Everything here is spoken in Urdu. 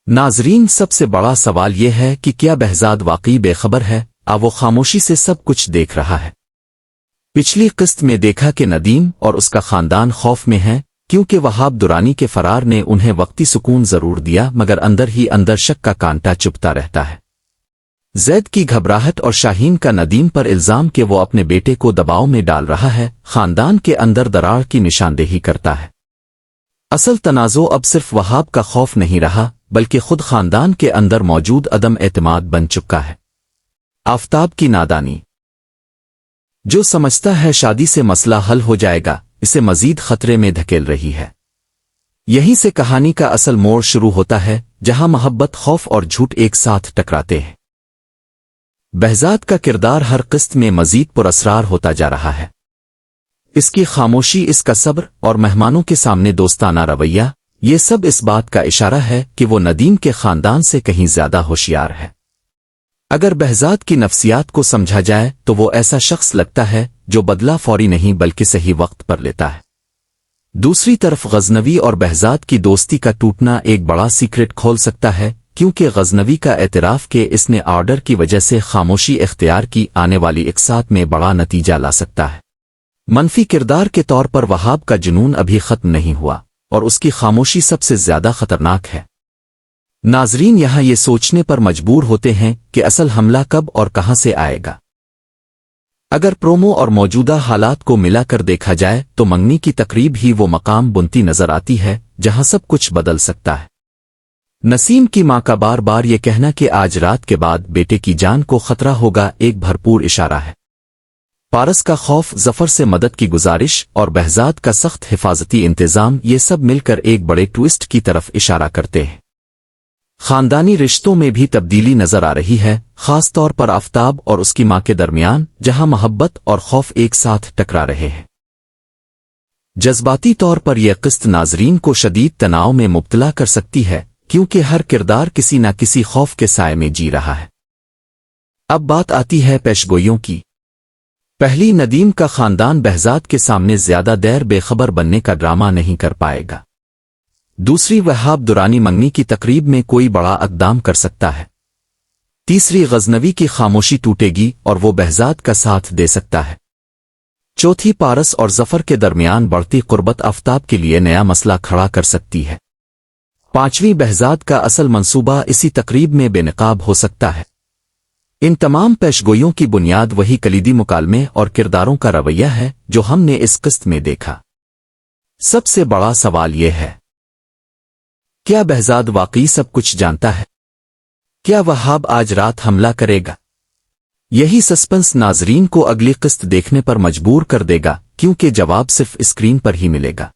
ناظرین، سب سے بڑا سوال یہ ہے کہ کیا بہزاد واقعی بے خبر ہے؟ وہ خاموشی سے سب کچھ دیکھ رہا ہے۔ پچھلی قسط میں دیکھا کہ ندیم اور اس کا خاندان خوف میں ہے کیونکہ وہاب درانی کے فرار نے انہیں وقتی سکون ضرور دیا، مگر اندر ہی اندر شک کا کانٹا چبھتا رہتا ہے۔ زید کی گھبراہٹ اور شاہین کا ندیم پر الزام کہ وہ اپنے بیٹے کو دباؤ میں ڈال رہا ہے خاندان کے اندر دراڑ کی نشاندہی کرتا ہے۔ اصل تنازع اب صرف وہاب کا خوف نہیں رہا بلکہ خود خاندان کے اندر موجود عدم اعتماد بن چکا ہے۔ آفتاب کی نادانی، جو سمجھتا ہے شادی سے مسئلہ حل ہو جائے گا، اسے مزید خطرے میں دھکیل رہی ہے۔ یہیں سے کہانی کا اصل موڑ شروع ہوتا ہے، جہاں محبت، خوف اور جھوٹ ایک ساتھ ٹکراتے ہیں۔ بہزاد کا کردار ہر قسط میں مزید پراسرار ہوتا جا رہا ہے۔ اس کی خاموشی، اس کا صبر اور مہمانوں کے سامنے دوستانہ رویہ، یہ سب اس بات کا اشارہ ہے کہ وہ ندیم کے خاندان سے کہیں زیادہ ہوشیار ہے۔ اگر بہزاد کی نفسیات کو سمجھا جائے تو وہ ایسا شخص لگتا ہے جو بدلہ فوری نہیں بلکہ صحیح وقت پر لیتا ہے۔ دوسری طرف غزنوی اور بہزاد کی دوستی کا ٹوٹنا ایک بڑا سیکرٹ کھول سکتا ہے، کیونکہ غزنوی کا اعتراف کہ اس نے آرڈر کی وجہ سے خاموشی اختیار کی آنے والی اقساط میں بڑا نتیجہ لا سکتا ہے۔ منفی کردار کے طور پر وہاب کا جنون ابھی ختم نہیں ہوا اور اس کی خاموشی سب سے زیادہ خطرناک ہے۔ ناظرین یہاں یہ سوچنے پر مجبور ہوتے ہیں کہ اصل حملہ کب اور کہاں سے آئے گا۔ اگر پرومو اور موجودہ حالات کو ملا کر دیکھا جائے تو منگنی کی تقریب ہی وہ مقام بنتی نظر آتی ہے جہاں سب کچھ بدل سکتا ہے۔ نسیم کی ماں کا بار بار یہ کہنا کہ آج رات کے بعد بیٹے کی جان کو خطرہ ہوگا ایک بھرپور اشارہ ہے۔ پارس کا خوف، ظفر سے مدد کی گزارش اور بہزاد کا سخت حفاظتی انتظام، یہ سب مل کر ایک بڑے ٹوئسٹ کی طرف اشارہ کرتے ہیں۔ خاندانی رشتوں میں بھی تبدیلی نظر آ رہی ہے، خاص طور پر آفتاب اور اس کی ماں کے درمیان، جہاں محبت اور خوف ایک ساتھ ٹکرا رہے ہیں۔ جذباتی طور پر یہ قسط ناظرین کو شدید تناؤ میں مبتلا کر سکتی ہے، کیونکہ ہر کردار کسی نہ کسی خوف کے سائے میں جی رہا ہے۔ اب بات آتی ہے پیشگوئیوں کی۔ پہلی، ندیم کا خاندان بہزاد کے سامنے زیادہ دیر بے خبر بننے کا ڈرامہ نہیں کر پائے گا۔ دوسری، وہاب درانی منگنی کی تقریب میں کوئی بڑا اقدام کر سکتا ہے۔ تیسری، غزنوی کی خاموشی ٹوٹے گی اور وہ بہزاد کا ساتھ دے سکتا ہے۔ چوتھی، پارس اور ظفر کے درمیان بڑھتی قربت آفتاب کے لیے نیا مسئلہ کھڑا کر سکتی ہے۔ پانچویں، بہزاد کا اصل منصوبہ اسی تقریب میں بے نقاب ہو سکتا ہے۔ ان تمام پیشگوئیوں کی بنیاد وہی کلیدی مکالمے اور کرداروں کا رویہ ہے جو ہم نے اس قسط میں دیکھا۔ سب سے بڑا سوال یہ ہے، کیا بہزاد واقعی سب کچھ جانتا ہے؟ کیا وہاب آج رات حملہ کرے گا؟ یہی سسپنس ناظرین کو اگلی قسط دیکھنے پر مجبور کر دے گا، کیونکہ جواب صرف اسکرین پر ہی ملے گا۔